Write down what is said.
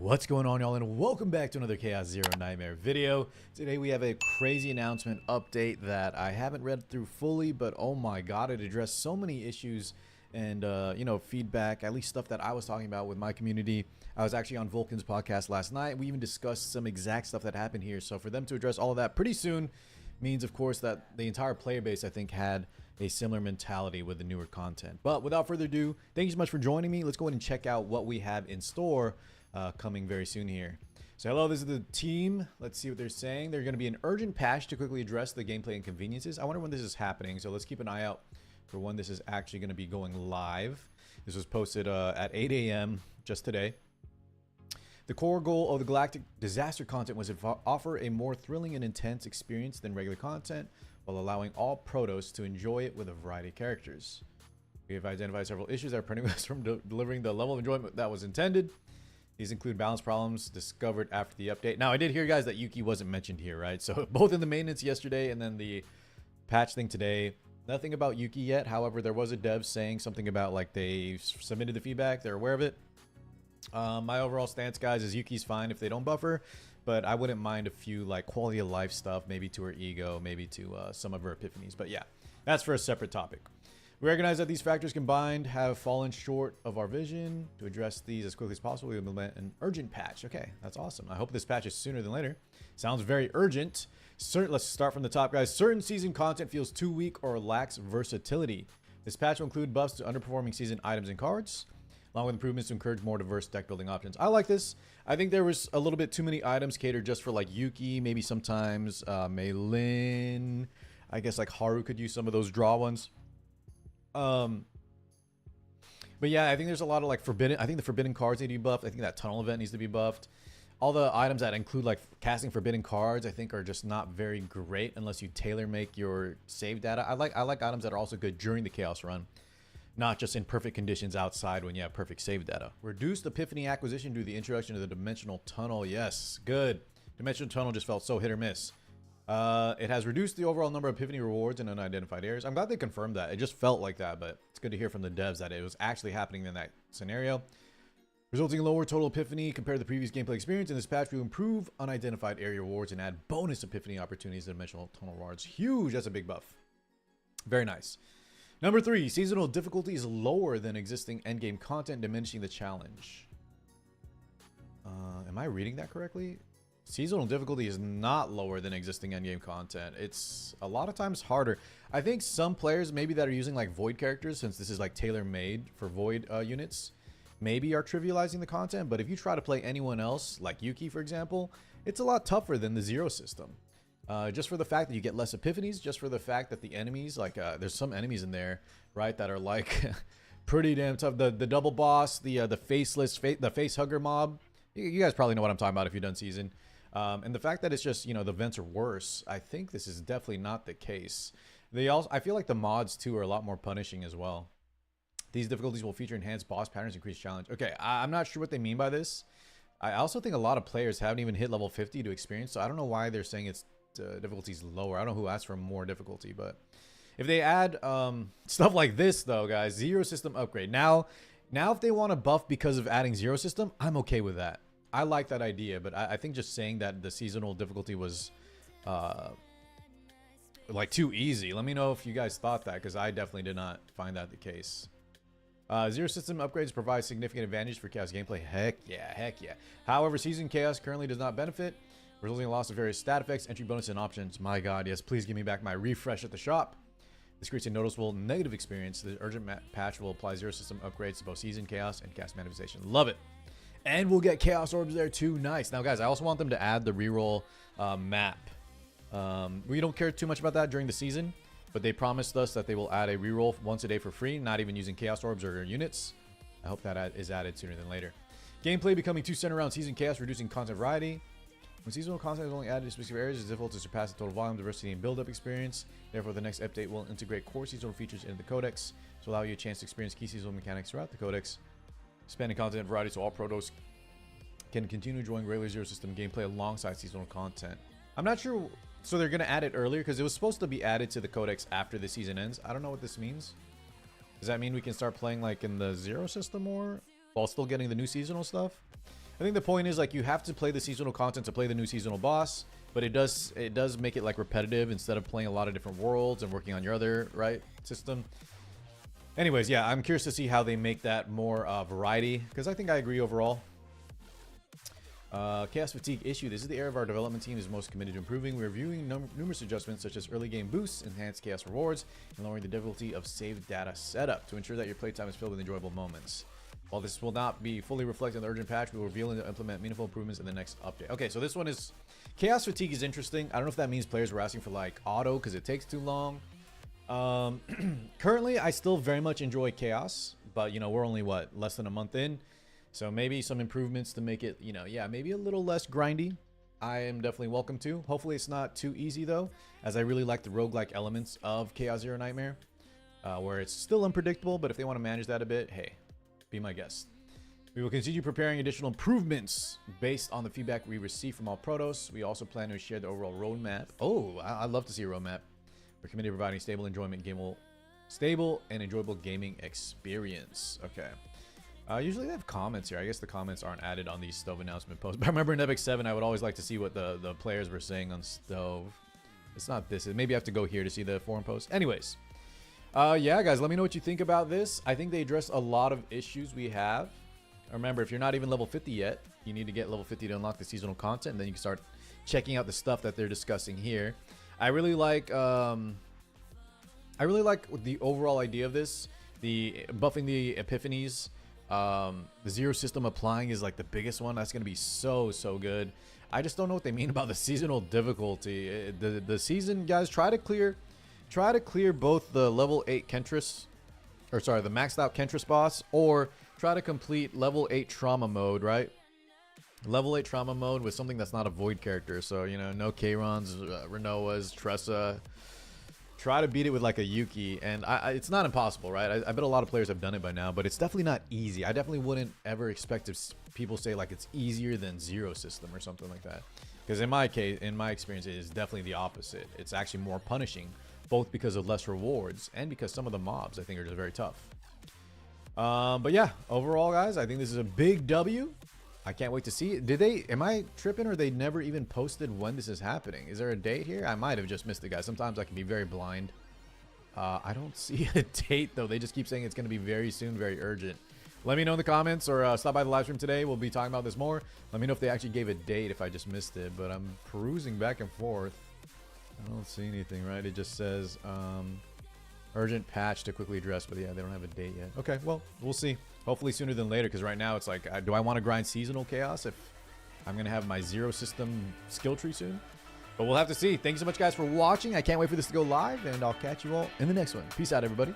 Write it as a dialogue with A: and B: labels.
A: What's going on, y'all, and welcome back to another Chaos Zero Nightmare video. Today we have a crazy announcement update that I haven't read through fully, but oh my god, it addressed so many issues and feedback, at least stuff that I was talking about with my community. I was actually on Vulcan's podcast last night. We even discussed some exact stuff that happened here. So for them to address all of that pretty soon means, of course, that the entire player base, I think, had a similar mentality with the newer content. But without further ado, thank you so much for joining me. Let's go ahead and check out what we have in store coming very soon here. So hello, this is the team. Let's see what they're saying. They're going to be an urgent patch to quickly address the gameplay inconveniences. I wonder when this is happening, so let's keep an eye out for when this is actually going to be going live. This was posted at 8 a.m. just today. The core goal of the Galactic Disaster content was to offer a more thrilling and intense experience than regular content, while allowing all Protoss to enjoy it with a variety of characters. We have identified several issues that are preventing us from delivering the level of enjoyment that was intended. These include balance problems discovered after the update. Now, I did hear, guys, that Yuki wasn't mentioned here, right? So both in the maintenance yesterday and then the patch thing today, nothing about Yuki yet. However, there was a dev saying something about like they submitted the feedback. They're aware of it. My overall stance, guys, is Yuki's fine if they don't buffer, but I wouldn't mind a few like quality of life stuff, maybe to her ego, maybe to some of her epiphanies. But yeah, that's for a separate topic. We recognize that these factors combined have fallen short of our vision. To address these as quickly as possible, we implement an urgent patch. Okay, that's awesome. I hope this patch is sooner than later. Sounds very urgent. Let's start from the top, guys. Certain season content feels too weak or lacks versatility. This patch will include buffs to underperforming season items and cards, along with improvements to encourage more diverse deck building options. I like this. I think there was a little bit too many items catered just for like Yuki, maybe sometimes Mei Lin. I guess like Haru could use some of those draw ones. But yeah, I think there's a lot of like forbidden. I think the forbidden cards need to be buffed. I think that tunnel event needs to be buffed. All the items that include like casting forbidden cards, I think, are just not very great unless you tailor make your save data. I like items that are also good during the chaos run, not just in perfect conditions outside when you have perfect save data. Reduced Epiphany acquisition due to the introduction of the Dimensional Tunnel. Yes, good. Dimensional Tunnel just felt so hit or miss. It has reduced the overall number of Epiphany rewards in unidentified areas. I'm glad they confirmed that. It just felt like that, but it's good to hear from the devs that it was actually happening in that scenario. Resulting in lower total Epiphany compared to the previous gameplay experience. In this patch, we will improve unidentified area rewards and add bonus Epiphany opportunities to Dimensional Tunnel rewards. Huge. That's a big buff. Very nice. Number 3, seasonal difficulty is lower than existing endgame content, diminishing the challenge. Am I reading that correctly? Seasonal difficulty is not lower than existing endgame content. It's a lot of times harder. I think some players maybe that are using like Void characters, since this is like tailor-made for Void units, maybe are trivializing the content. But if you try to play anyone else, like Yuki, for example, it's a lot tougher than the Zero system. Just for the fact that you get less epiphanies, just for the fact that the enemies, like there's some enemies in there, right, that are like pretty damn tough. The double boss, the faceless, the face hugger mob. You guys probably know what I'm talking about if you've done season. And the fact that it's just, you know, the vents are worse, I think this is definitely not the case. I feel like the mods too are a lot more punishing as well. These difficulties will feature enhanced boss patterns, increased challenge. Okay, I'm not sure what they mean by this. I also think a lot of players haven't even hit level 50 to experience, so I don't know why they're saying it's difficulty's lower. I don't know who asked for more difficulty, but if they add stuff like this though, guys, Zero system upgrade. Now if they want to buff because of adding Zero system, I'm okay with that. I like that idea, but I think just saying that the seasonal difficulty was like too easy. Let me know if you guys thought that, because I definitely did not find that the case. Zero system upgrades provide significant advantage for chaos gameplay. Heck yeah. However, season chaos currently does not benefit, resulting in loss of various stat effects, entry bonus, and options. My god, yes, please give me back my refresh at the shop. This creates a noticeable negative experience. The urgent patch will apply Zero system upgrades to both season chaos and chaos manifestation. Love it. And we'll get chaos orbs there too. Nice. Now, guys, I also want them to add the reroll map. We don't care too much about that during the season, but they promised us that they will add a reroll once a day for free, not even using chaos orbs or units. I hope that is added sooner than later. Gameplay becoming too centered around season chaos, reducing content variety. When seasonal content is only added to specific areas, it's difficult to surpass the total volume, diversity, and build-up experience. Therefore, the next update will integrate core seasonal features into the codex to allow you a chance to experience key seasonal mechanics throughout the codex. Expanding content variety so all Protoss can continue enjoying regular Zero system gameplay alongside seasonal content. I'm not sure, so they're going to add it earlier because it was supposed to be added to the codex after the season ends. I don't know what this means. Does that mean we can start playing like in the Zero system more while still getting the new seasonal stuff? I think the point is like you have to play the seasonal content to play the new seasonal boss, but it does make it like repetitive instead of playing a lot of different worlds and working on your other system. Anyways, yeah, I'm curious to see how they make that more variety, because I think I agree overall. Chaos fatigue issue. This is the area of our development team is most committed to improving. We're reviewing numerous adjustments such as early game boosts, enhanced chaos rewards, and lowering the difficulty of saved data setup to ensure that your playtime is filled with enjoyable moments. While this will not be fully reflected in the urgent patch, we will reveal and implement meaningful improvements in the next update. Okay, so this one is chaos fatigue is interesting. I don't know if that means players were asking for like auto because it takes too long. Currently, I still very much enjoy chaos, but you know we're only what, less than a month in. So maybe some improvements to make it, you know, yeah, maybe a little less grindy. I am definitely welcome to. Hopefully it's not too easy though, as I really like the roguelike elements of Chaos Zero Nightmare, where it's still unpredictable, but if they want to manage that a bit, hey, be my guest. We will continue preparing additional improvements based on the feedback we receive from all protos. We also plan to share the overall roadmap. Oh, I'd love to see a roadmap. We're committed to providing stable and enjoyable gaming experience. Okay. Usually they have comments here. I guess the comments aren't added on these Stove announcement posts. But I remember in Epic 7, I would always like to see what the players were saying on Stove. It's not this. Maybe I have to go here to see the forum post. Anyways. Yeah, guys, let me know what you think about this. I think they address a lot of issues we have. Remember, if you're not even level 50 yet, you need to get level 50 to unlock the seasonal content. And then you can start checking out the stuff that they're discussing here. I really like the overall idea of this. The buffing the epiphanies. The zero system applying is like the biggest one. That's gonna be so good. I just don't know what they mean about the seasonal difficulty. The season, guys, try to clear both the level 8 Kentress, or sorry, the maxed out Kentress boss, or try to complete level 8 trauma mode, right? Level 8 trauma mode with something that's not a void character. So, you know, no Chaerons, Renoas, Tressa. Try to beat it with like a Yuki, and it's not impossible, right? I bet a lot of players have done it by now, but it's definitely not easy. I definitely wouldn't ever expect people say like it's easier than Zero System or something like that. Because in my case, in my experience, it is definitely the opposite. It's actually more punishing, both because of less rewards and because some of the mobs I think are just very tough. But yeah, overall, guys, I think this is a big W. I can't wait to see it. Am I tripping, or they never even posted when this is happening? Is there a date here? I might have just missed it, guys. Sometimes I can be very blind. I don't see a date, though. They just keep saying it's going to be very soon, very urgent. Let me know in the comments, or stop by the live stream today. We'll be talking about this more. Let me know if they actually gave a date, if I just missed it. But I'm perusing back and forth. I don't see anything, right? It just says urgent patch to quickly address. But yeah, they don't have a date yet. Okay, well, we'll see. Hopefully sooner than later, because right now it's like, do I want to grind seasonal chaos if I'm going to have my zero system skill tree soon? But we'll have to see. Thank you so much, guys, for watching. I can't wait for this to go live, and I'll catch you all in the next one. Peace out, everybody.